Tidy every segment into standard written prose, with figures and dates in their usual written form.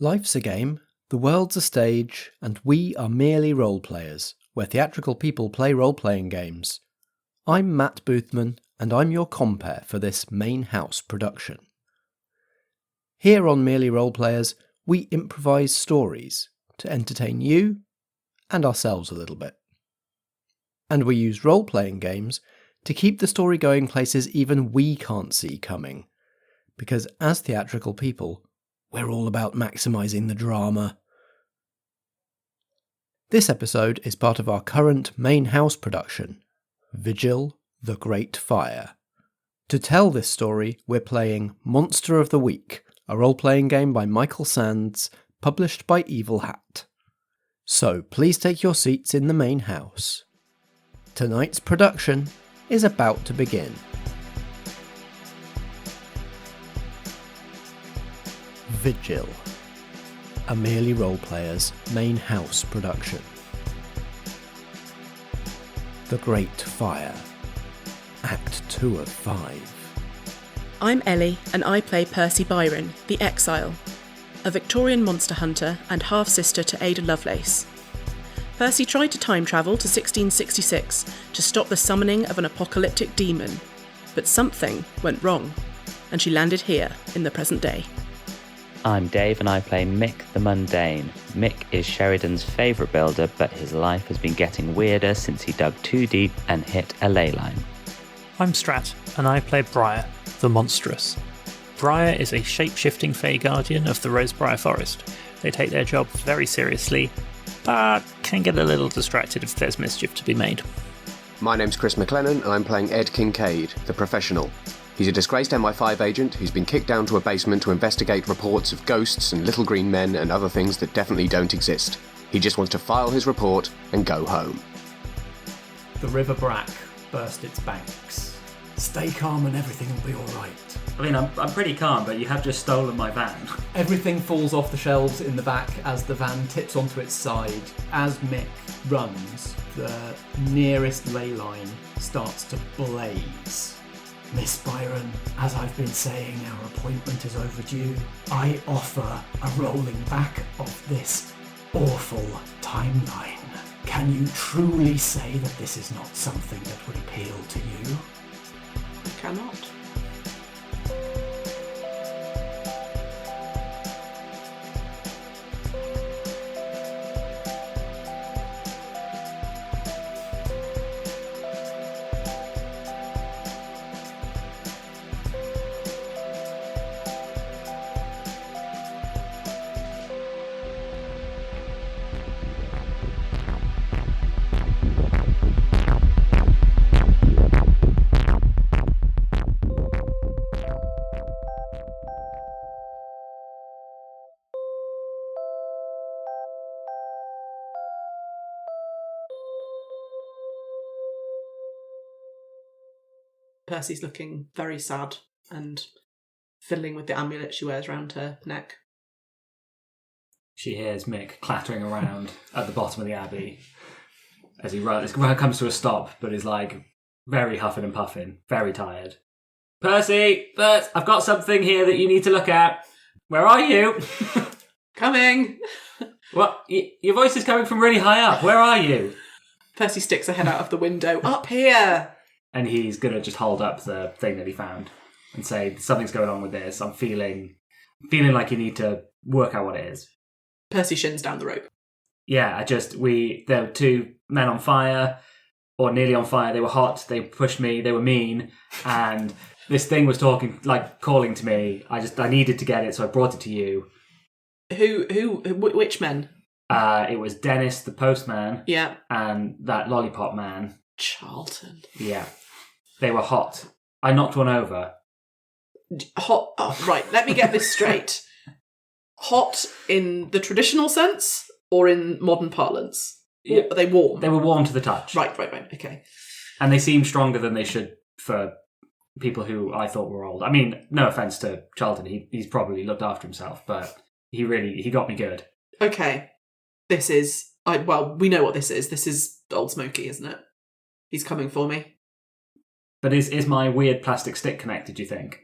Life's a game, the world's a stage, and we are merely role-players, where theatrical people play role-playing games. I'm Matt Boothman, and I'm your compere for this main house production. Here on Merely Role-Players, we improvise stories to entertain you and ourselves a little bit. And we use role-playing games to keep the story going places even we can't see coming, because as theatrical people, we're all about maximising the drama. This episode is part of our current main house production, Vigil, the Great Fire. To tell this story, we're playing Monster of the Week, a role-playing game by Michael Sands, published by Evil Hat. So please take your seats in the main house. Tonight's production is about to begin. Vigil, a Merely Role-Players main house production. The Great Fire, Act 2 of 5. I'm Ellie, and I play Percy Byron, the Exile, a Victorian monster hunter and half-sister to Ada Lovelace. Percy tried to time travel to 1666 to stop the summoning of an apocalyptic demon, but something went wrong, and she landed here in the present day. I'm Dave and I play Mick the Mundane. Mick is Sheridan's favourite builder, but his life has been getting weirder since he dug too deep and hit a leyline. I'm Strat and I play Brier, the Monstrous. Brier is a shape-shifting Fey Guardian of the Rosebrier forest. They take their job very seriously, but can get a little distracted if there's mischief to be made. My name's Chris McLennan and I'm playing Ed Kincaid, the Professional. He's a disgraced MI5 agent who's been kicked down to a basement to investigate reports of ghosts and little green men and other things that definitely don't exist. He just wants to file his report and go home. The River Brack burst its banks. Stay calm and everything will be alright. I mean, I'm pretty calm, but you have just stolen my van. Everything falls off the shelves in the back as the van tips onto its side. As Mick runs, the nearest ley line starts to blaze. Miss Byron, as I've been saying, our appointment is overdue. I offer a rolling back of this awful timeline. Can you truly say that this is not something that would appeal to you? I cannot. Percy's looking very sad and fiddling with the amulet she wears around her neck. She hears Mick clattering around at the bottom of the abbey as he comes to a stop, but is like very huffing and puffing, very tired. Percy, I've got something here that you need to look at. Where are you? Coming! What? Your voice is coming from really high up. Where are you? Percy sticks her head out of the window. Up here! And he's going to just hold up the thing that he found and say, something's going on with this. I'm feeling like you need to work out what it is. Percy shins down the rope. Yeah, there were two men on fire, or nearly on fire. They were hot, they pushed me, they were mean, and this thing was calling to me. I needed to get it, so I brought it to you. Which men? It was Dennis, the postman. Yeah. And that lollipop man. Charlton. Yeah. They were hot. I knocked one over. Hot? Oh, right, let me get this straight. Hot in the traditional sense or in modern parlance? Yeah. Are they warm? They were warm to the touch. Right, okay. And they seemed stronger than they should for people who I thought were old. I mean, no offence to Charlton, he's probably looked after himself, but he got me good. Okay. This is... we know what this is. This is Old Smoky, isn't it? He's coming for me. But is my weird plastic stick connected, do you think?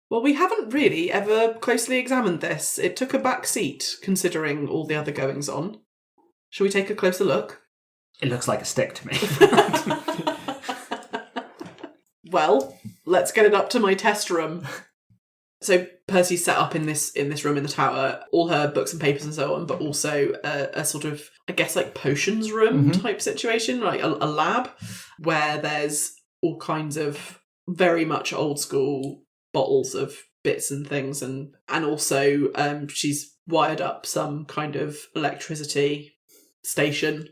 Well, we haven't really ever closely examined this. It took a back seat, considering all the other goings-on. Shall we take a closer look? It looks like a stick to me. Well, let's get it up to my test room. So Percy's set up in this room in the tower, all her books and papers and so on, but also a sort of, I guess, like potions room type situation, like a lab, where there's all kinds of very much old school bottles of bits and things, and also she's wired up some kind of electricity station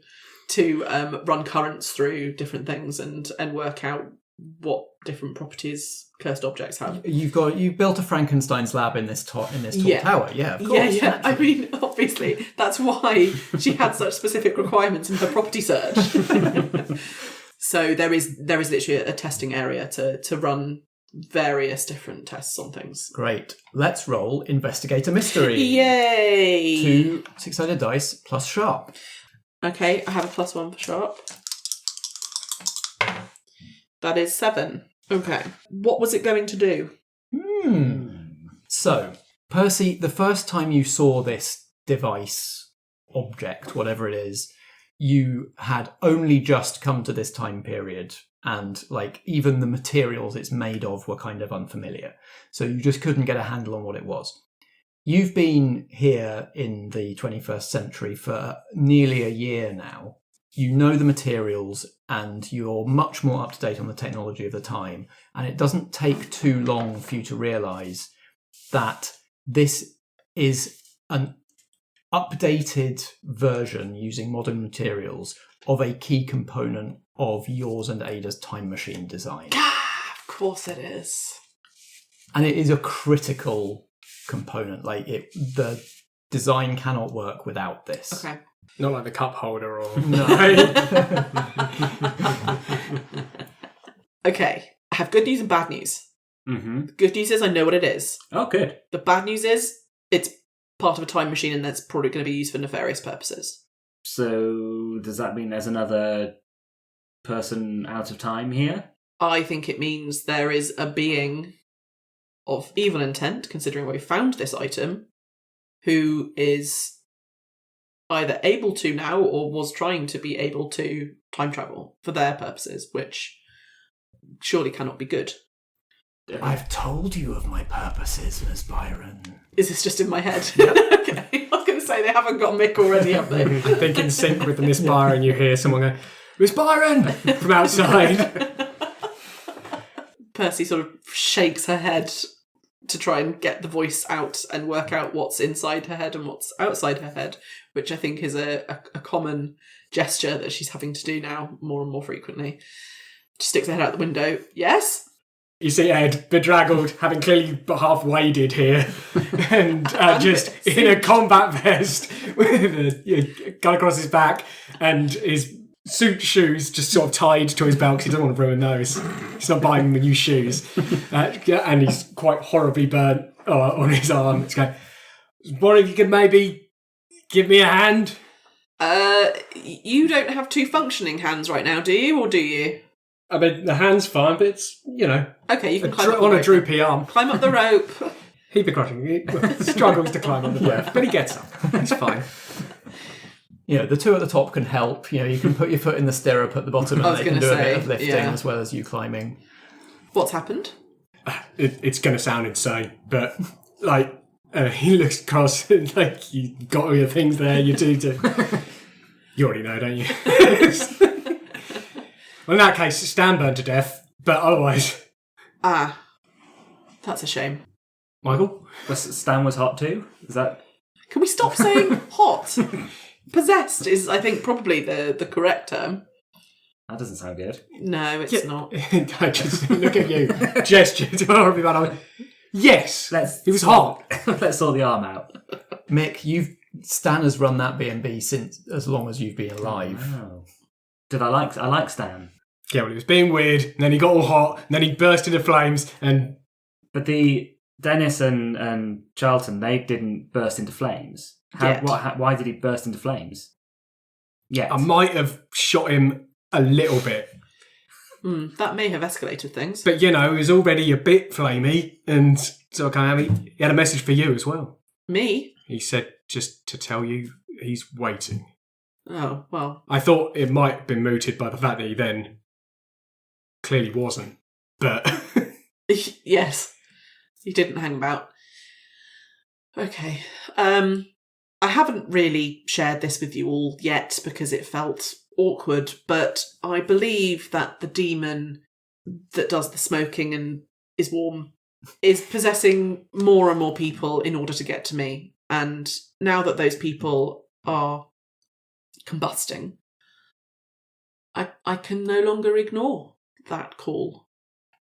to run currents through different things and work out what different properties cursed objects have. You've built a Frankenstein's lab in this tall tower. Yeah, of course. Yeah. I mean, obviously, that's why she had such specific requirements in her property search. So there is literally a testing area to run various different tests on things. Great. Let's roll Investigate a Mystery. Yay! 2 6-sided dice plus sharp. Okay, I have a +1 for sharp. That is 7. Okay. What was it going to do? So, Percy, the first time you saw this device, object, whatever it is, you had only just come to this time period, and like even the materials it's made of were kind of unfamiliar. So you just couldn't get a handle on what it was. You've been here in the 21st century for nearly a year now. You know the materials and you're much more up to date on the technology of the time. And it doesn't take too long for you to realise that this is an updated version using modern materials of a key component of yours and Ada's time machine design. Of course it is. And it is a critical component. Like the design cannot work without this. Okay. Not like the cup holder or... No. Okay, I have good news and bad news. Mm-hmm. The good news is I know what it is. Oh, good. The bad news is it's part of a time machine and that's probably going to be used for nefarious purposes. So does that mean there's another person out of time here? I think it means there is a being of evil intent, considering where we found this item, who is either able to now or was trying to be able to time travel for their purposes, which surely cannot be good. I've told you of my purposes, Miss Byron. Is this just in my head? Okay. I was going to say, they haven't got Mick already, have they? I think in sync with the Miss Byron, you hear someone go, Miss Byron! From outside. Percy sort of shakes her head to try and get the voice out and work out what's inside her head and what's outside her head, which I think is a common gesture that she's having to do now more and more frequently. She sticks her head out the window. Yes? You see Ed, bedraggled, having clearly half waded here, and just in a combat vest with a gun across his back, and his suit shoes just sort of tied to his belt because he doesn't want to ruin those. He's not buying him new shoes. And he's quite horribly burnt on his arm. It's going, what if you could maybe give me a hand? You don't have two functioning hands right now, do you? Or do you? I mean, the hand's fine, but it's, Okay, you can climb up the on rope. a droopy arm. Climb up the rope. He'd be crushing. He struggles to climb on the rope, but he gets up. He's fine. The two at the top can help. You can put your foot in the stirrup at the bottom and they can do a bit of lifting as well as you climbing. What's happened? It's going to sound insane, but, he looks across like you got all your things there, you do too. You already know, don't you? Well, in that case, Stan burned to death, but otherwise... Ah, that's a shame. Michael? Stan was hot too? Is that... Can we stop saying hot? Possessed is, I think, probably the correct term. That doesn't sound good. No, it's not. I just look at you, gesture to everybody. Yes, he was hot. Let's sort the arm out. Mick, Stan has run that B&B since as long as you've been alive. Wow. I like Stan. Yeah, well, he was being weird, and then he got all hot, and then he burst into flames, and... But the Dennis and Charlton, they didn't burst into flames. Why did he burst into flames? I might have shot him a little bit. That may have escalated things. But, he was already a bit flamey, and So, he had a message for you as well. Me? He said just to tell you he's waiting. Oh, well. I thought it might have been mooted by the fact that he then clearly wasn't, but... Yes. He didn't hang about. Okay. I haven't really shared this with you all yet because it felt awkward, but I believe that the demon that does the smoking and is warm is possessing more and more people in order to get to me. And now that those people are combusting, I can no longer ignore that call.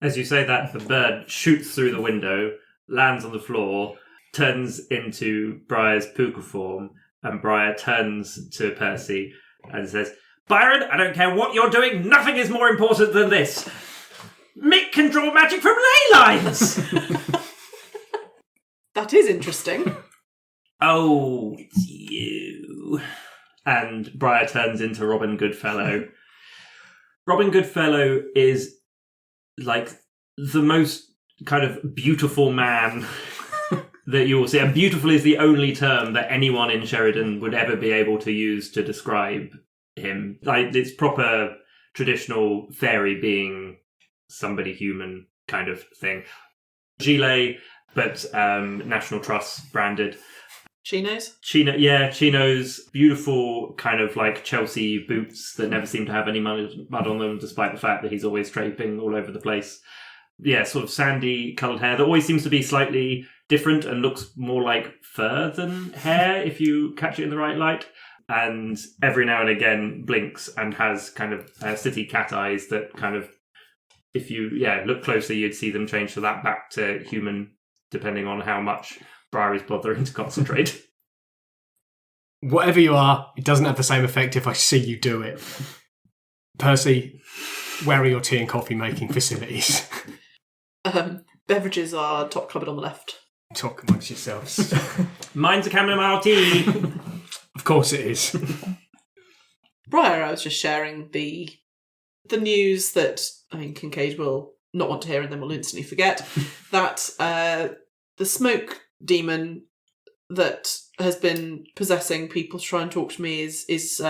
As you say that, the bird shoots through the window, lands on the floor, turns into Brier's púca form, and Brier turns to Percy and says, "Byron, I don't care what you're doing, nothing is more important than this. Mick can draw magic from ley lines!" That is interesting. Oh, it's you. And Brier turns into Robin Goodfellow. Robin Goodfellow is like the most kind of beautiful man that you will see. And beautiful is the only term that anyone in Sheridan would ever be able to use to describe him. Like, it's proper traditional fairy being somebody human kind of thing. Gilet, but National Trust branded. Chinos? Chinos, beautiful kind of like Chelsea boots that never seem to have any mud on them, despite the fact that he's always draping all over the place. Yeah, sort of sandy coloured hair that always seems to be slightly different and looks more like fur than hair if you catch it in the right light. And every now and again blinks and has kind of city cat eyes that kind of, if you look closer, you'd see them change to that back to human, depending on how much Brier is bothering to concentrate. Whatever you are, it doesn't have the same effect if I see you do it. Percy, where are your tea and coffee making facilities? Beverages are top cupboard on the left. Talk amongst yourselves. Mine's a chamomile tea. Of course it is. Brier, I was just sharing the news that, Kincaid will not want to hear and then will instantly forget, that the smoke demon that has been possessing people to try and talk to me is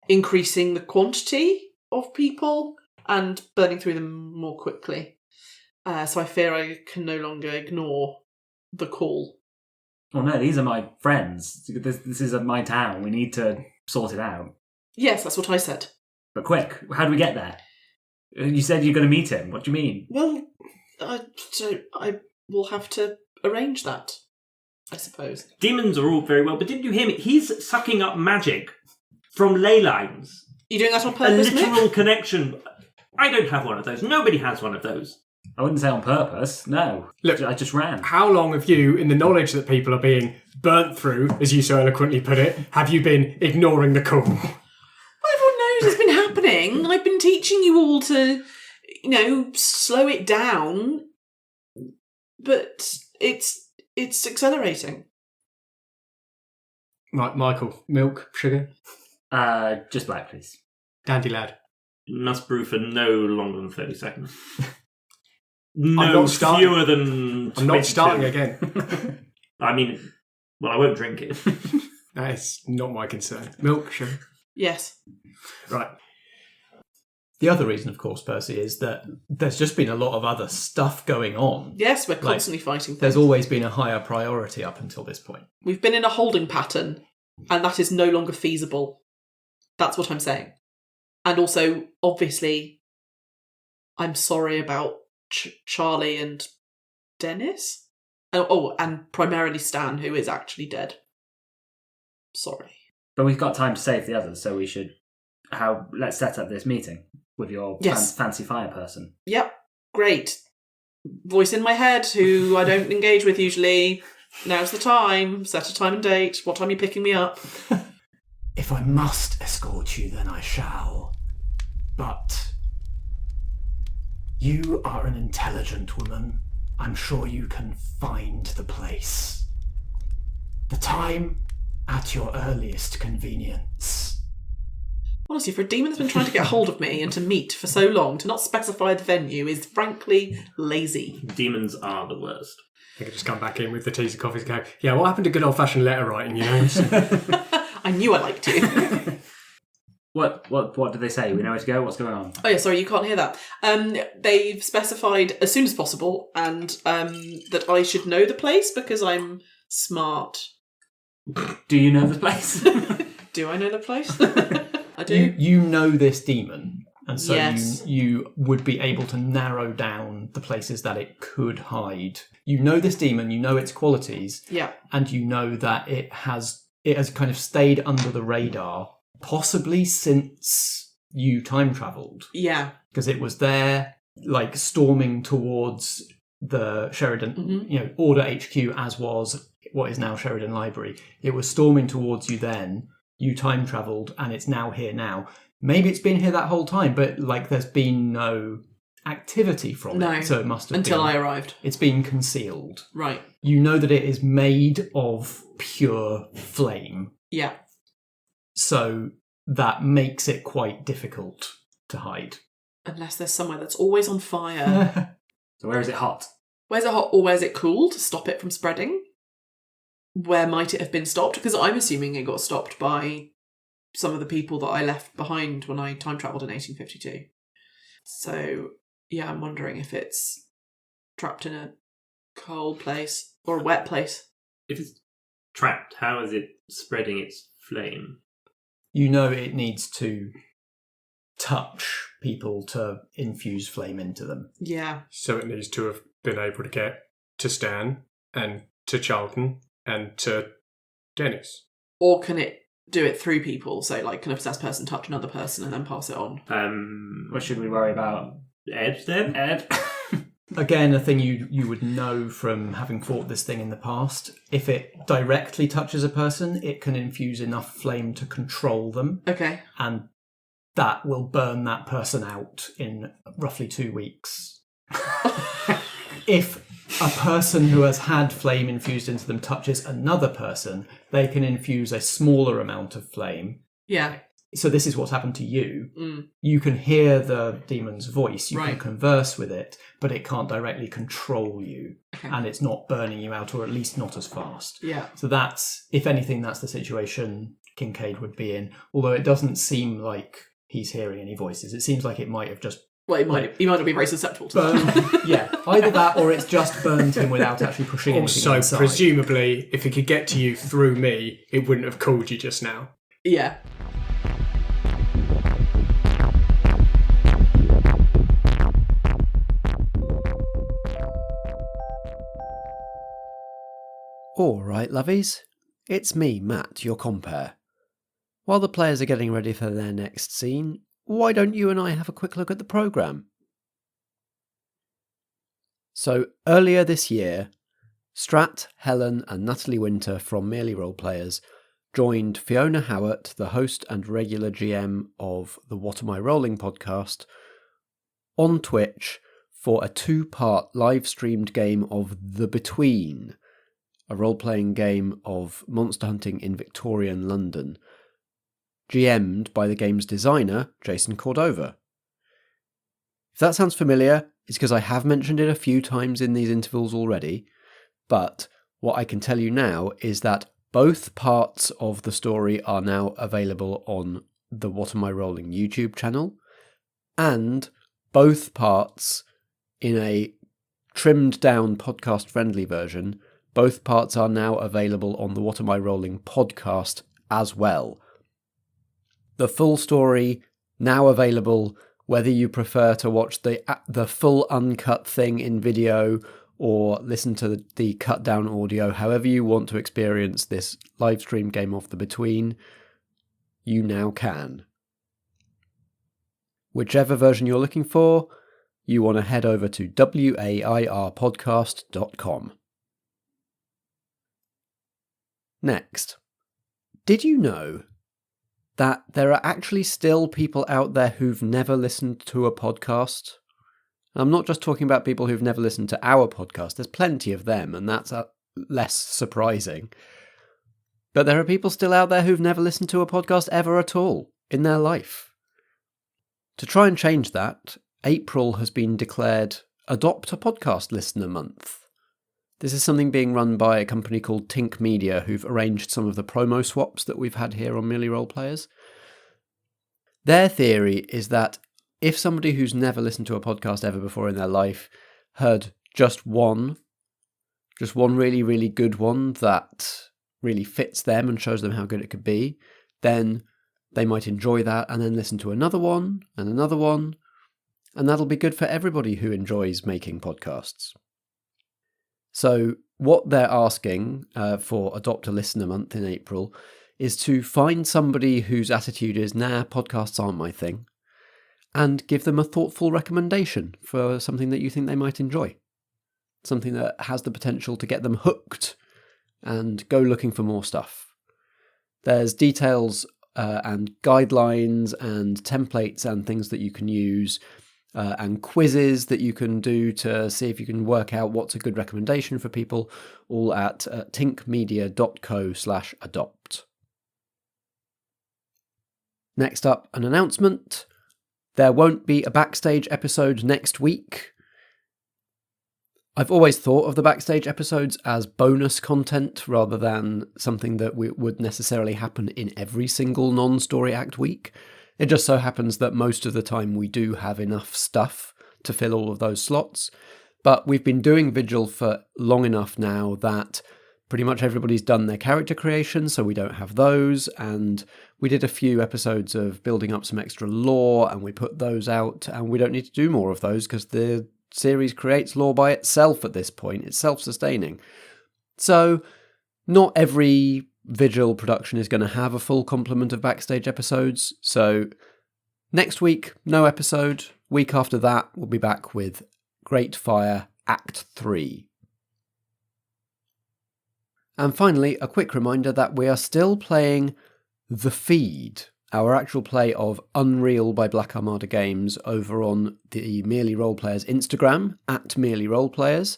increasing the quantity of people and burning through them more quickly. So I fear I can no longer ignore the call. Oh no, these are my friends. This is my town. We need to sort it out. Yes, that's what I said. But quick, how do we get there? You said you're going to meet him. What do you mean? Well, I will have to arrange that, I suppose. Demons are all very well, but didn't you hear me? He's sucking up magic from ley lines. You doing that on purpose, A literal Mick? connection. I don't have one of those. Nobody has one of those. I wouldn't say on purpose. No. Look, I just ran. How long have you, in the knowledge that people are being burnt through, as you so eloquently put it, have you been ignoring the call? Well, everyone knows it's been happening. I've been teaching you all to, slow it down. But it's accelerating. Right, Michael, milk, sugar? Just black, please. Dandy lad. Must brew for no longer than 30 seconds. I'm No, not starting. fewer than 22. I'm not starting again. I won't drink it. That is not my concern. Milk, sugar? Yes. Right. The other reason, of course, Percy, is that there's just been a lot of other stuff going on. Yes, we're constantly fighting things. There's always been a higher priority up until this point. We've been in a holding pattern, and that is no longer feasible. That's what I'm saying. And also, obviously, I'm sorry about Charlie and Dennis. And primarily Stan, who is actually dead. Sorry. But we've got time to save the others, so we should... let's set up this meeting with your fancy fire person. Yep, great. Voice in my head, who I don't engage with usually. Now's the time. Set a time and date. What time are you picking me up? If I must escort you, then I shall. But you are an intelligent woman. I'm sure you can find the place. The time at your earliest convenience. Honestly, for a demon that's been trying to get hold of me and to meet for so long, to not specify the venue is frankly lazy. Demons are the worst. I could just come back in with the teas and coffees and go, yeah, what happened to good old-fashioned letter writing, you know? I knew I liked you. What did they say? We know where to go? What's going on? Oh yeah, sorry, you can't hear that. They've specified as soon as possible and that I should know the place because I'm smart. Do you know the place? Do I know the place? I do. You know this demon, and so Yes. you would be able to narrow down the places that it could hide. You know this demon, you know its qualities, Yeah. and you know that it has kind of stayed under the radar, possibly since you time travelled, Yeah. because it was there, like storming towards the Sheridan, Order HQ, as was what is now Sheridan Library. It was storming towards you then. You time travelled, and it's now here now. Maybe it's been here that whole time, but like there's been no activity from No. it, so it must have Until been, I arrived. It's been concealed. Right. You know that it is made of pure flame, Yeah. so that makes it quite difficult to hide. Unless there's somewhere that's always on fire. So where is it hot? Where's it hot or where's it cool to stop it from spreading? Where might it have been stopped? Because I'm assuming it got stopped by some of the people that I left behind when I time travelled in 1852. So, yeah, I'm wondering if it's trapped in a cold place or a wet place. If it's trapped, how is it spreading its flame? You know it needs to touch people to infuse flame into them. Yeah. So it needs to have been able to get to Stan and to Charlton and to Dennis. Or can it do it through people? So, like, can a possessed person touch another person and then pass it on? What should we worry about? Ed, then? Ed? Again, a thing you would know from having fought this thing in the past. If it directly touches a person, it can infuse enough flame to control them. Okay. And that will burn that person out in roughly 2 weeks. If a person who has had flame infused into them touches another person, they can infuse a smaller amount of flame. Yeah. So this is what's happened to you. Mm. You can hear the demon's voice, you Right. can converse with it, but it can't directly control you. Okay. And it's not burning you out, or at least not as fast. Yeah. So that's, if anything, that's the situation Kincaid would be in. Although it doesn't seem like he's hearing any voices. It seems like it might have just Well, he might not be very susceptible to burned. that. Yeah, either that or it's just burned him without actually pushing anything Also, inside. presumably, if it could get to you through me, it wouldn't have called you just now. Yeah. All right, lovies. It's me, Matt, your compere. While the players are getting ready for their next scene, why don't you and I have a quick look at the programme? So, earlier this year, Strat, Helen and Natalie Winter from Merely Roleplayers joined Fiona Howard, the host and regular GM of the What Am I Rolling podcast, on Twitch for a 2-part live-streamed game of The Between, a role-playing game of monster hunting in Victorian London, GM'd by the game's designer, Jason Cordova. If that sounds familiar, it's because I have mentioned it a few times in these intervals already, but what I can tell you now is that both parts of the story are now available on the What Am I Rolling YouTube channel, and both parts in a trimmed-down podcast-friendly version. Both parts are now available on the What Am I Rolling podcast as well. The full story now available, whether you prefer to watch the full uncut thing in video or listen to the cut down audio, however you want to experience this live stream game of The Between, you now can. Whichever version you're looking for, you want to head over to wairpodcast.com. Next, did you know that there are actually still people out there who've never listened to a podcast? I'm not just talking about people who've never listened to our podcast. There's plenty of them, and that's less surprising. But there are people still out there who've never listened to a podcast ever at all in their life. To try and change that, April has been declared Adopt a Podcast Listener Month. This is something being run by a company called Tink Media, who've arranged some of the promo swaps that we've had here on Merely Role Players. Their theory is that if somebody who's never listened to a podcast ever before in their life heard just one really, really good one that really fits them and shows them how good it could be, then they might enjoy that and then listen to another one, and that'll be good for everybody who enjoys making podcasts. So what they're asking for Adopt a Listener Month in April is to find somebody whose attitude is, nah, podcasts aren't my thing, and give them a thoughtful recommendation for something that you think they might enjoy. Something that has the potential to get them hooked and go looking for more stuff. There's details and guidelines and templates and things that you can use and quizzes that you can do to see if you can work out what's a good recommendation for people, all at tinkmedia.co/adopt. Next up, an announcement. There won't be a backstage episode next week. I've always thought of the backstage episodes as bonus content rather than something that would necessarily happen in every single non-story act week. It just so happens that most of the time we do have enough stuff to fill all of those slots. But we've been doing Vigil for long enough now that pretty much everybody's done their character creation, so we don't have those. And we did a few episodes of building up some extra lore, and we put those out, and we don't need to do more of those because the series creates lore by itself at this point. It's self-sustaining. So not every Vigil production is going to have a full complement of backstage episodes. So next week, no episode. Week after that, we'll be back with Great Fire Act 3. And finally, a quick reminder that we are still playing The Feed, our actual play of Unreal by Black Armada Games, over on the Merely Roleplayers Instagram, at Merely Roleplayers.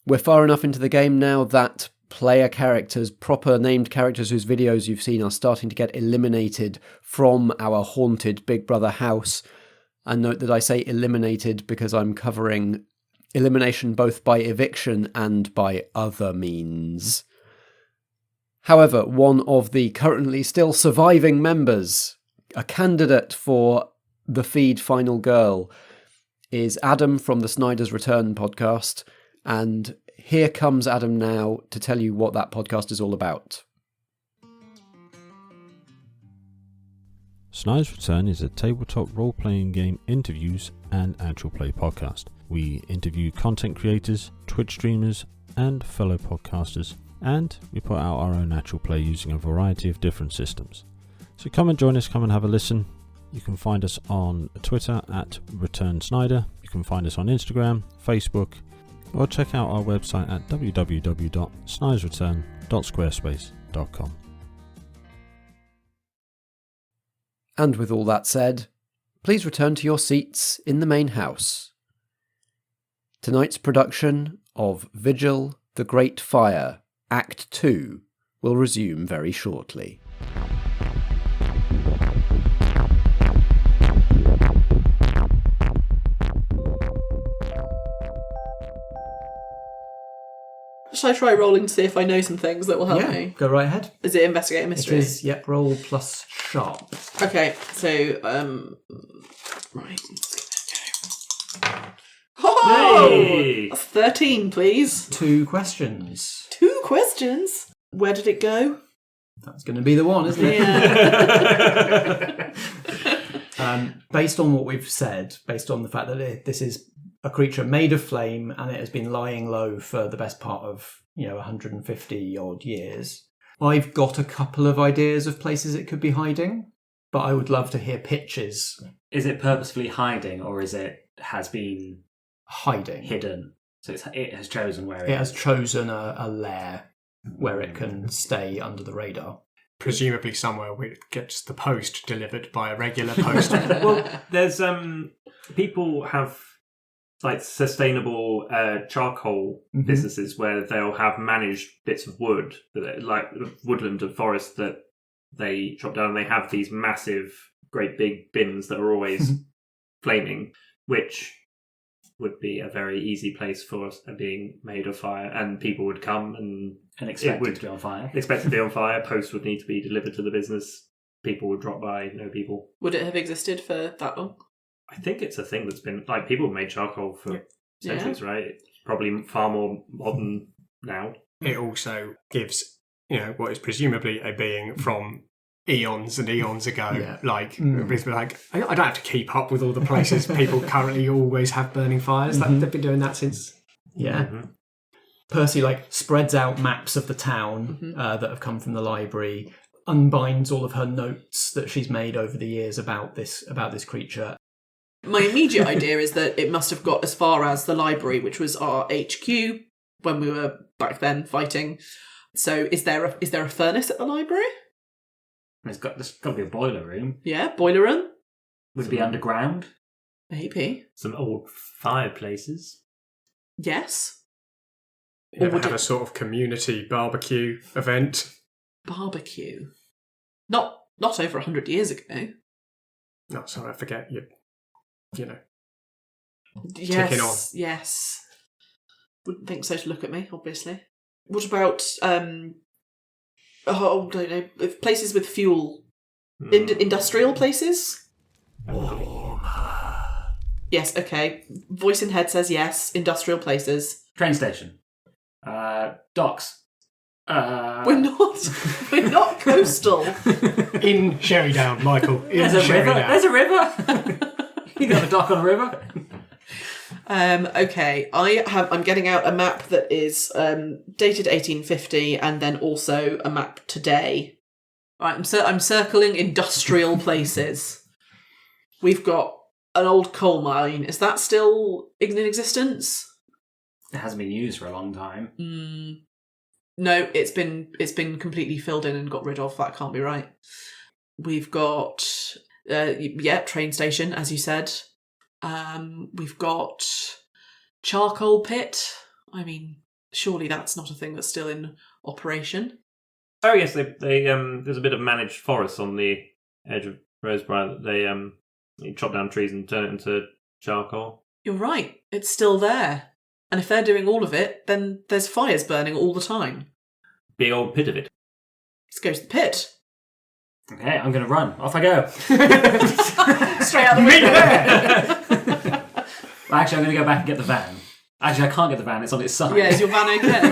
We're far enough into the game now that player characters, proper named characters whose videos you've seen, are starting to get eliminated from our haunted Big Brother house. And note that I say eliminated because I'm covering elimination both by eviction and by other means. However, one of the currently still surviving members, a candidate for the Feed Final Girl, is Adam from the Snyder's Return podcast, and here comes Adam now to tell you what that podcast is all about. Snyder's Return is a tabletop role-playing game interviews and actual play podcast. We interview content creators, Twitch streamers, and fellow podcasters, and we put out our own actual play using a variety of different systems. So come and join us, come and have a listen. You can find us on Twitter at Return Snyder. You can find us on Instagram, Facebook, or check out our website at www.snydersreturn.squarespace.com. And with all that said, please return to your seats in the main house. Tonight's production of Vigil, the Great Fire, Act 2, will resume very shortly. Shall I try rolling to see if I know some things that will help me? Go right ahead. Is it investigate a mystery? It is, yep, roll plus sharp. Okay, so, right, let's give it a go. Oh! Hey! That's 13, please. 2 questions. 2 questions? Where did it go? That's going to be the one, isn't it? Yeah. Based on what we've said, based on the fact that this is a creature made of flame and it has been lying low for the best part of, 150 odd years, I've got a couple of ideas of places it could be hiding, but I would love to hear pitches. Is it purposefully hiding, or is it has been Hiding. hidden? So it has chosen where It has chosen a lair where it can stay under the radar. Presumably somewhere where it gets the post delivered by a regular post. Well, there's people have like sustainable charcoal businesses where they'll have managed bits of wood, like woodland and forest that they chop down and they have these massive, great big bins that are always flaming, which would be a very easy place for being made of fire, and people would come and expect it to be on fire. Expect it to be on fire. Post would need to be delivered to the business. People would drop by, no people. Would it have existed for that long? I think it's a thing that's been, like, people have made charcoal for centuries, right? It's probably far more modern now. It also gives, what is presumably a being from eons and eons ago. Yeah. Like, I don't have to keep up with all the places people currently always have burning fires. Like, they've been doing that since. Yeah. Mm-hmm. Percy spreads out maps of the town that have come from the library, unbinds all of her notes that she's made over the years about this creature. My immediate idea is that it must have got as far as the library, which was our HQ when we were back then fighting. So is there a furnace at the library? There's got to be a boiler room. Yeah, boiler room. Would it be underground? Maybe. Some old fireplaces. Yes. You ever have a sort of community barbecue event? Barbecue? Not over 100 years ago. No, sorry, I forget you. Ticking on. Yes. Wouldn't think so to look at me, obviously. What about I don't know, places with fuel? Industrial places? Yes, okay. Voice in head says yes. Industrial places. Train station. Docks. We're not coastal. In Sherrydown, Michael. There's a river. There's a river. You got a dock on a river. Okay, I'm getting out a map that is dated 1850, and then also a map today. Right, I'm circling industrial places. We've got an old coal mine. Is that still in existence? It hasn't been used for a long time. No, it's been completely filled in and got rid of. That can't be right. We've got train station, as you said. We've got charcoal pit. I mean, surely that's not a thing that's still in operation. Oh yes, they there's a bit of managed forest on the edge of Rosebrier that they chop down trees and turn it into charcoal. You're right, it's still there. And if they're doing all of it, then there's fires burning all the time. Big old pit of it. Let's go to the pit. Okay, I'm going to run. Off I go. Straight out the window. Well, actually, I'm going to go back and get the van. Actually, I can't get the van. It's on its side. Yeah, is your van okay?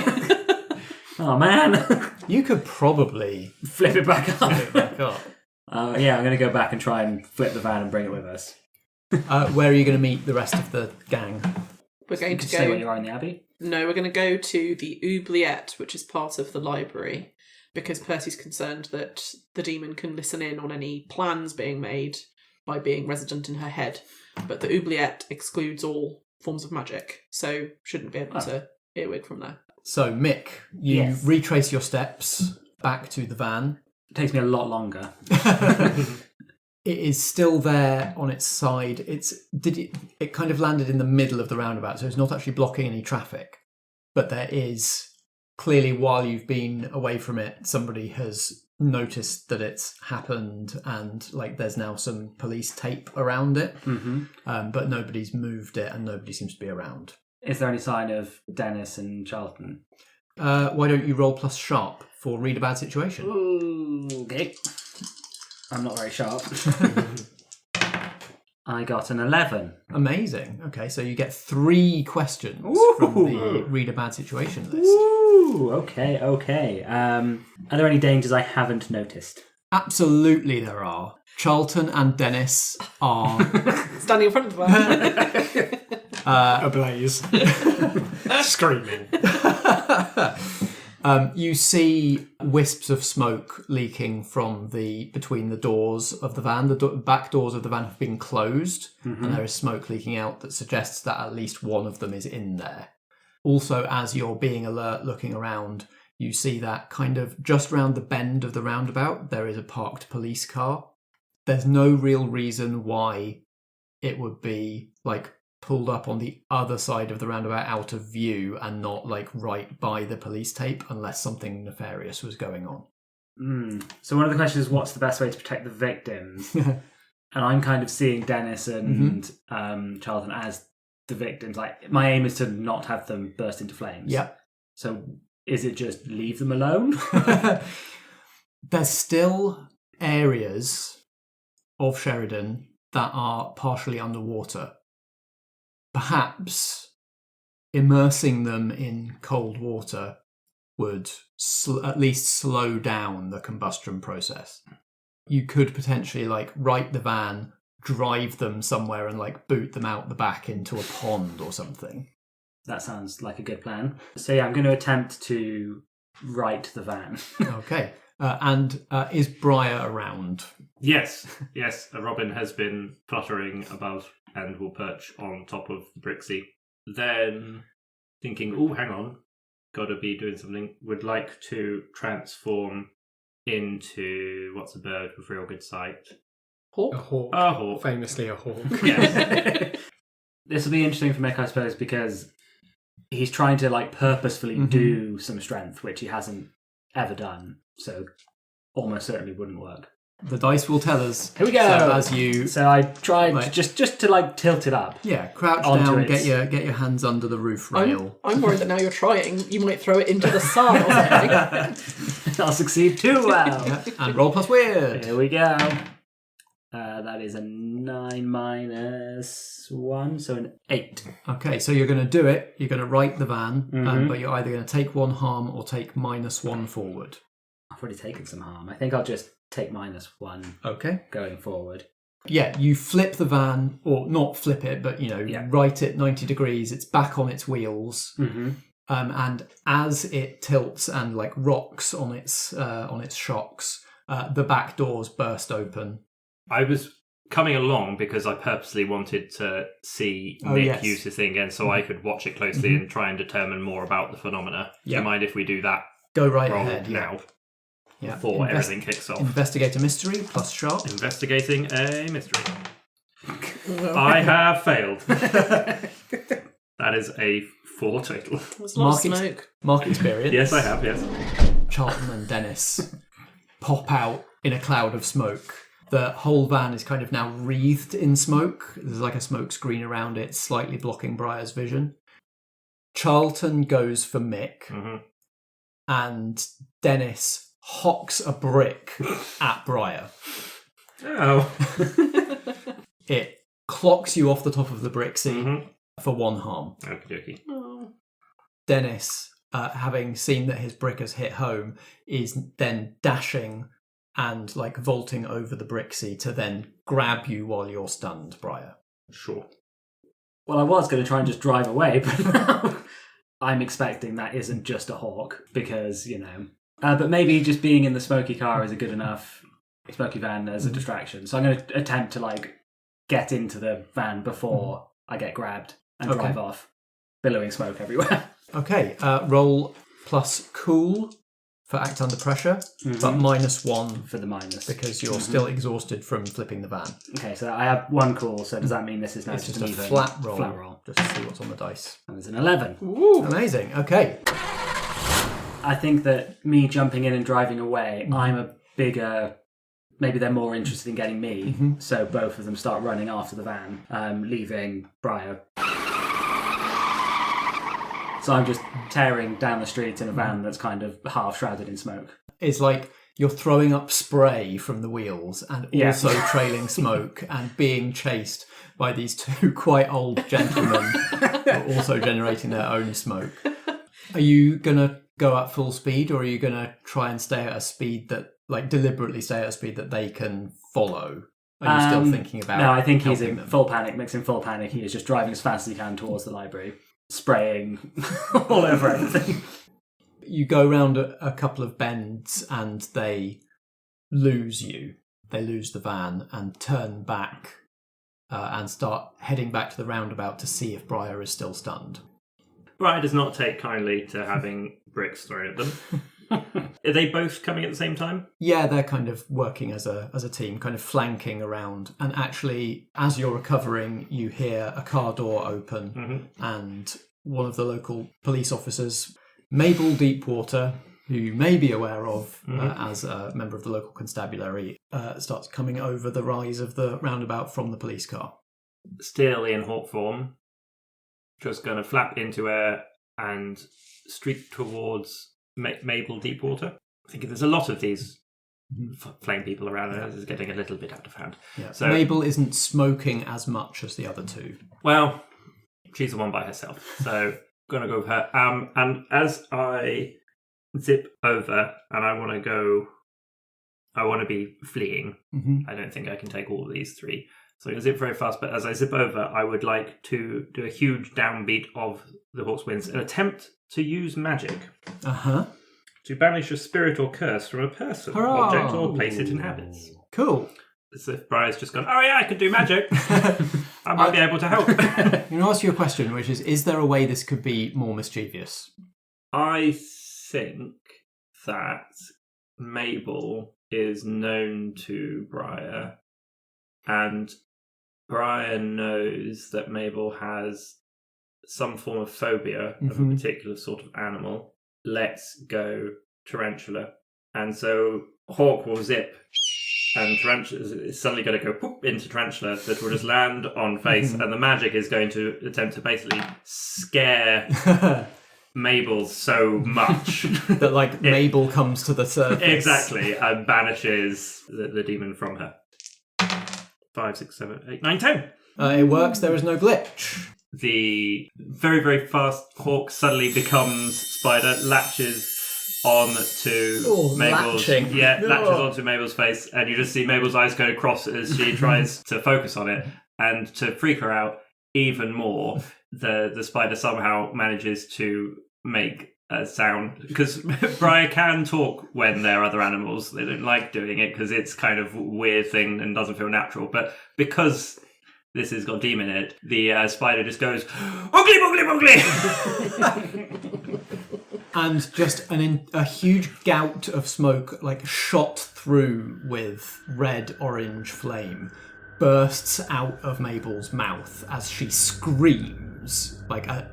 Oh, man. You could probably flip it back up. Yeah, I'm going to go back and try and flip the van and bring it with us. Where are you going to meet the rest of the gang? We're going to go... Stay where you are in the Abbey? No, we're going to go to the oubliette, which is part of the library, because Percy's concerned that the demon can listen in on any plans being made by being resident in her head. But the oubliette excludes all forms of magic, so shouldn't be able to earwig from there. So, Mick, you retrace your steps back to the van. It takes me a lot longer. It is still there on its side. It kind of landed in the middle of the roundabout, so it's not actually blocking any traffic. But there is, clearly while you've been away from it, somebody has noticed that it's happened, and there's now some police tape around it. Mm-hmm. But nobody's moved it and nobody seems to be around. Is there any sign of Dennis and Charlton? Why don't you roll plus sharp for read a bad situation? Ooh, okay. I'm not very sharp. I got an 11. Amazing. Okay, so you get 3 questions from the read a bad situation list. Ooh, okay. Are there any dangers I haven't noticed? Absolutely there are. Charlton and Dennis are... standing in front of the van. Ablaze. Screaming. You see wisps of smoke leaking from between the doors of the van. The back doors of the van have been closed, and there is smoke leaking out that suggests that at least one of them is in there. Also, as you're being alert, looking around, you see that kind of just round the bend of the roundabout, there is a parked police car. There's no real reason why it would be pulled up on the other side of the roundabout out of view and not right by the police tape, unless something nefarious was going on. So one of the questions is, what's the best way to protect the victims? And I'm kind of seeing Dennis and Charlton as the victims. Like, my aim is to not have them burst into flames. Yep. So is it just leave them alone? There's still areas of Sheridan that are partially underwater. Perhaps immersing them in cold water would at least slow down the combustion process. You could potentially right the van, drive them somewhere and boot them out the back into a pond or something. That sounds like a good plan. So yeah, I'm going to attempt to right the van. Okay. And is Brier around? Yes. Robin has been fluttering above and will perch on top of the Brixie. Then thinking, oh, hang on, gotta be doing something. Would like to transform into, what's a bird with real good sight? A hawk. Famously a hawk. Yes. This will be interesting for Mick, I suppose, because he's trying to purposefully do some strength, which he hasn't ever done. So almost certainly wouldn't work. The dice will tell us. Here we go. So I tried just to tilt it up. Yeah, crouch down, get your hands under the roof rail. I'm worried that now you're trying, you might throw it into the sun or something. I'll succeed too well. Yeah. And roll plus weird. Here we go. That is a 9 minus 1, so an 8. Okay, so you're going to do it. You're going to right the van, but you're either going to take 1 harm or take -1 forward. I've already taken some harm. I think I'll just take -1. Okay. Going forward. Yeah, you flip the van, or not flip it, but right it 90 degrees. It's back on its wheels, and as it tilts and rocks on its shocks, the back doors burst open. I was coming along because I purposely wanted to see Mick use his thing again, so I could watch it closely and try and determine more about the phenomena. Do you mind if we do that? Go right ahead. Now. Yeah. Before everything kicks off. Investigate a mystery plus sharp. Investigating a mystery. I have failed. That is a 4 total. There's a lot of smoke. Mark experience. Yes, I have, yes. Charlton and Dennis pop out in a cloud of smoke. The whole van is kind of now wreathed in smoke. There's a smoke screen around it, slightly blocking Brier's vision. Charlton goes for Mick, and Dennis hocks a brick at Brier. Oh. It clocks you off the top of the Brixie for 1 harm. Okie dokie. Oh. Dennis, having seen that his brick has hit home, is then dashing and vaulting over the Brixie to then grab you while you're stunned, Brier. Sure. Well, I was going to try and just drive away, but now I'm expecting that isn't just a hawk, because, but maybe just being in the smoky car is a good enough smoky van as a distraction. So I'm going to attempt to get into the van before I get grabbed and drive off, billowing smoke everywhere. Okay, roll plus cool for act under pressure, but -1 for the minus, because you're still exhausted from flipping the van. Okay, so I have 1 cool, so does that mean this is now It's just an a even flat roll. Flat roll. Just to see what's on the dice. And there's an 11. Ooh. Amazing, okay. I think that me jumping in and driving away, I'm a bigger... Maybe they're more interested in getting me, so both of them start running after the van, leaving Brier. So I'm just tearing down the street in a van that's kind of half shrouded in smoke. It's you're throwing up spray from the wheels and also trailing smoke and being chased by these 2 quite old gentlemen who are also generating their own smoke. Are you going to go at full speed, or are you going to try and stay at a speed that, deliberately stay at a speed that they can follow? Are you still thinking about No, I think he's in them? full panic, mixing full panic. He is just driving as fast as he can towards the library, spraying all over everything. You go round a couple of bends and they lose you. They lose the van and turn back and start heading back to the roundabout to see if Brier is still stunned. Brier does not take kindly to having bricks thrown at them. Are they both coming at the same time? Yeah, they're kind of working as a team, kind of flanking around. And actually, as you're recovering, you hear a car door open and one of the local police officers, Mabel Deepwater, who you may be aware of as a member of the local constabulary, starts coming over the rise of the roundabout from the police car. Still in hawk form, just going to flap into air and streak towards Mabel Deepwater. I think there's a lot of these flame people around there. This is getting a little bit out of hand. Yeah. So Mabel isn't smoking as much as the other two. Well, she's the one by herself, so going to go with her. And as I zip over, and I want to be fleeing. I don't think I can take all of these three. So I'm going to zip very fast, but as I zip over, I would like to do a huge downbeat of the Hawk's Winds and attempt to use magic. To banish a spirit or curse from a person, object, or place it inhabits. Cool. As if Brier's just gone, oh yeah, I can do magic. I might be able to help. I'm going to ask you a question, which is there a way this could be more mischievous? I think that Mabel is known to Brier, and Brier knows that Mabel has some form of phobia of a particular sort of animal. Let's go tarantula. And so Hawk will zip, and tarantula is suddenly going to go poof into tarantula that will just land on face, and the magic is going to attempt to basically scare Mabel so much that Mabel comes to the surface. Exactly, and banishes the demon from her. 5, 6, 7, 8, 9, 10. It works. There is no glitch. The very, very fast Hawk suddenly becomes Spider, latches on to Mabel's latches onto Mabel's face, and you just see Mabel's eyes go across as she tries to focus on it. And to freak her out even more, the spider somehow manages to make a sound, because Brier can talk when there are other animals. They don't like doing it because it's kind of a weird thing and doesn't feel natural, but because this has got demon in it, the spider just goes, "Ugly, ugly, ugly!" And just a huge gout of smoke, shot through with red-orange flame, bursts out of Mabel's mouth as she screams, like a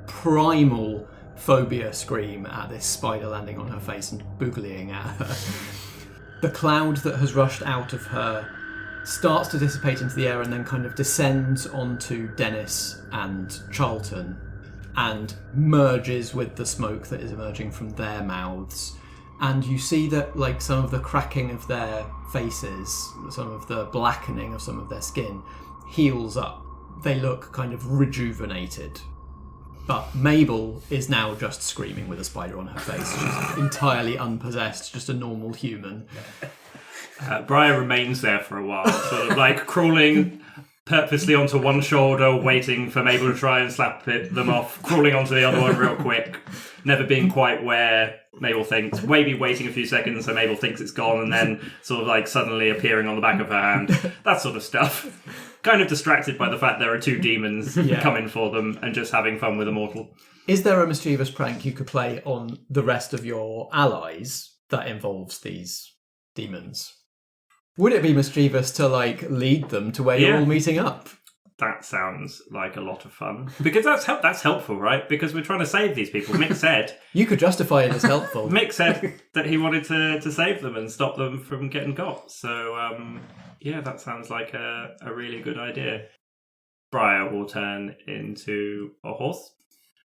primal phobia scream at this spider landing on her face and booglying at her. The cloud that has rushed out of her starts to dissipate into the air and then kind of descends onto Dennis and Charlton and merges with the smoke that is emerging from their mouths. And you see that some of the cracking of their faces, some of the blackening of some of their skin heals up. They look kind of rejuvenated. But Mabel is now just screaming with a spider on her face. She's entirely unpossessed, just a normal human. Brier remains there for a while, sort of crawling purposely onto one shoulder, waiting for Mabel to try and slap them off, crawling onto the other one real quick, never being quite where Mabel thinks, maybe waiting a few seconds so Mabel thinks it's gone, and then sort of suddenly appearing on the back of her hand, that sort of stuff. Kind of distracted by the fact there are two demons coming for them and just having fun with a mortal. Is there a mischievous prank you could play on the rest of your allies that involves these demons? Would it be mischievous to lead them to where you're all meeting up? That sounds like a lot of fun. Because that's helpful, right? Because we're trying to save these people. Mick said... You could justify it as helpful. Mick said that he wanted to save them and stop them from getting got. So, that sounds like a really good idea. Brier will turn into a horse,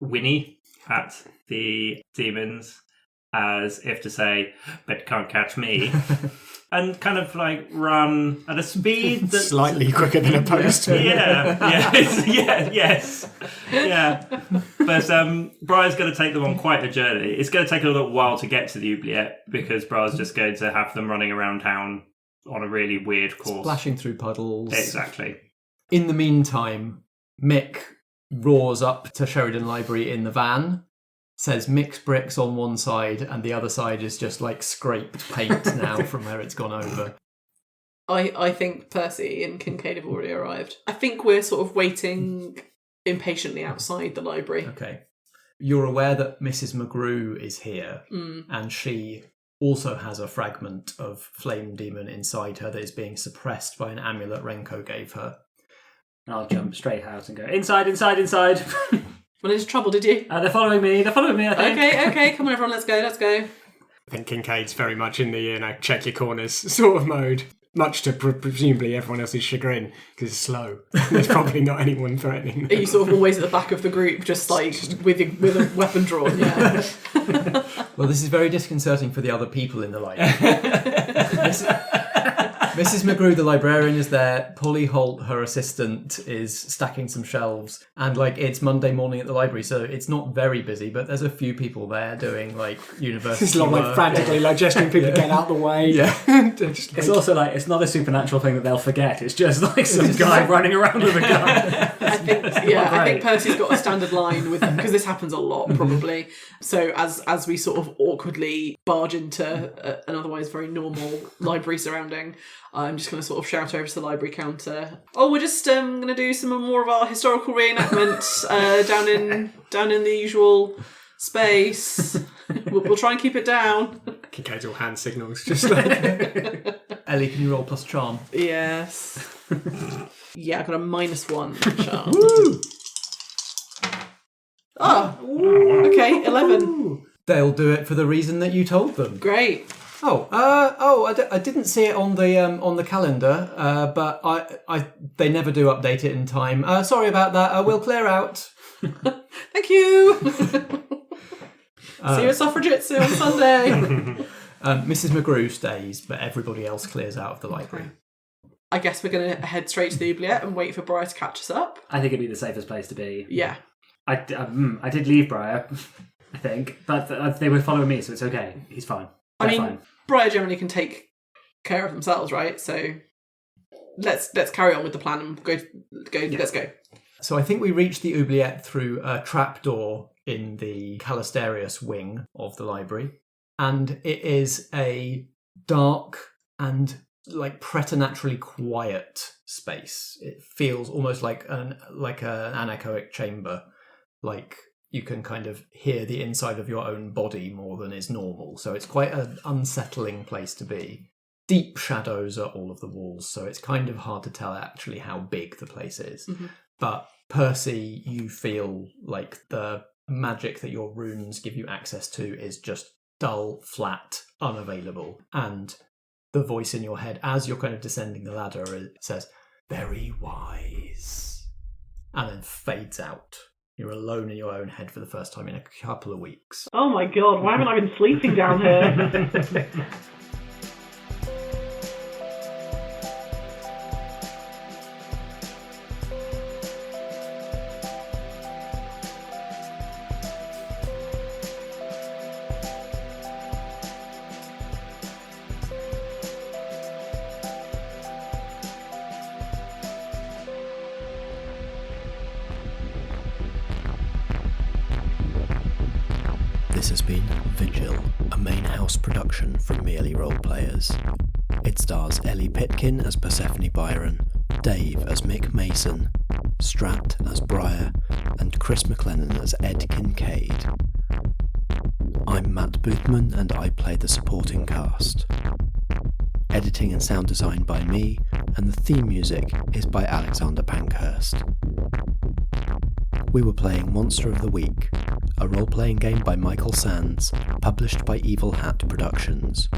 whinny at the demons, as if to say, "Bet you can't catch me," and kind of run at a speed that's slightly quicker than a postman. Yes. But Brier's going to take them on quite a journey. It's going to take a little while to get to the oubliette, because Brier's just going to have them running around town on a really weird course. Splashing through puddles. Exactly. In the meantime, Mick roars up to Sheridan Library in the van, says Mick's bricks on one side, and the other side is just scraped paint now from where it's gone over. I think Percy and Kincaid have already arrived. I think we're sort of waiting impatiently outside the library. Okay. You're aware that Mrs. McGrew is here, and she also has a fragment of flame demon inside her that is being suppressed by an amulet Renko gave her. I'll jump straight out and go, inside. Well, into trouble, did you? They're following me, I think. Okay, come on everyone, let's go. I think Kincaid's very much in the, check your corners sort of mode. Much to presumably everyone else's chagrin, because it's slow. There's probably not anyone threatening them. Are you sort of always at the back of the group, just like with a weapon drawn? Yeah. Well, this is very disconcerting for the other people in the library. Mrs. McGrew, the librarian, is there. Polly Holt, her assistant, is stacking some shelves. And, it's Monday morning at the library, so it's not very busy, but there's a few people there doing, university It's not work. frantically, gesturing people to get out the way. Yeah. It's also, it's not a supernatural thing that they'll forget. It's just, some guy running around with a gun. I think Percy's got a standard line with them, because this happens a lot, probably. So as we sort of awkwardly barge into an otherwise very normal library surrounding, I'm just going to sort of shout over to the library counter. Oh, we're just going to do some more of our historical reenactment down in the usual space. We'll try and keep it down. Kincaid's all hand signals, just like... Ellie, can you roll plus charm? Yes. Yeah, I got a -1 charm. Woo! Oh, okay, 11. They'll do it for the reason that you told them. Great. I didn't see it on the calendar, but they never do update it in time. Sorry about that. We'll clear out. Thank you. See you at Suffragettes on Sunday. Mrs. McGrew stays, but everybody else clears out of the library. I guess we're going to head straight to the oubliette and wait for Brier to catch us up. I think it'd be the safest place to be. Yeah. I did leave Brier, I think, but they were following me, so it's okay. He's fine. They're fine. Brier generally can take care of themselves, right? So let's carry on with the plan and go. Yeah. Let's go. So I think we reached the oubliette through a trapdoor in the Callisterius wing of the library, and it is a dark and preternaturally quiet space. It feels almost like an anechoic chamber, like you can kind of hear the inside of your own body more than is normal. So it's quite an unsettling place to be. Deep shadows are all of the walls, so it's kind of hard to tell actually how big the place is. Mm-hmm. But Percy, you feel like the magic that your runes give you access to is just dull, flat, unavailable. And the voice in your head, as you're kind of descending the ladder, it says, "Very wise," and then fades out. You're alone in your own head for the first time in a couple of weeks. Oh my god, why haven't I been sleeping down here? This has been Vigil, a main house production from Merely Roleplayers. It stars Ellie Pitkin as Persephone Byron, Dave as Mick Mason, Strat as Brier, and Chris McLennan as Ed Kincaid. I'm Matt Boothman and I play the supporting cast. Editing and sound design by me, and the theme music is by Alexander Pankhurst. We were playing Monster of the Week, a role-playing game by Michael Sands, published by Evil Hat Productions.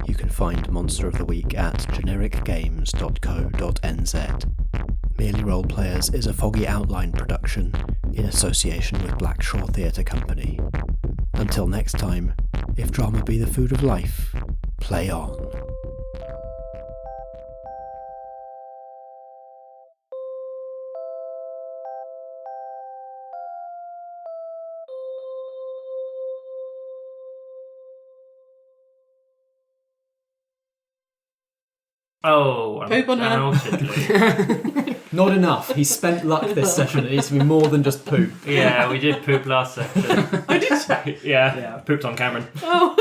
You can find Monster of the Week at genericgames.co.nz. Merely Roleplayers is a Foggy Outline production in association with Blackshaw Theatre Company. Until next time, if drama be the food of life, play on. Oh, Poop on her. undoubtedly. Not enough. He spent luck this session. It needs to be more than just poop. Yeah, we did poop last section. I did. Yeah, pooped on Cameron. Oh.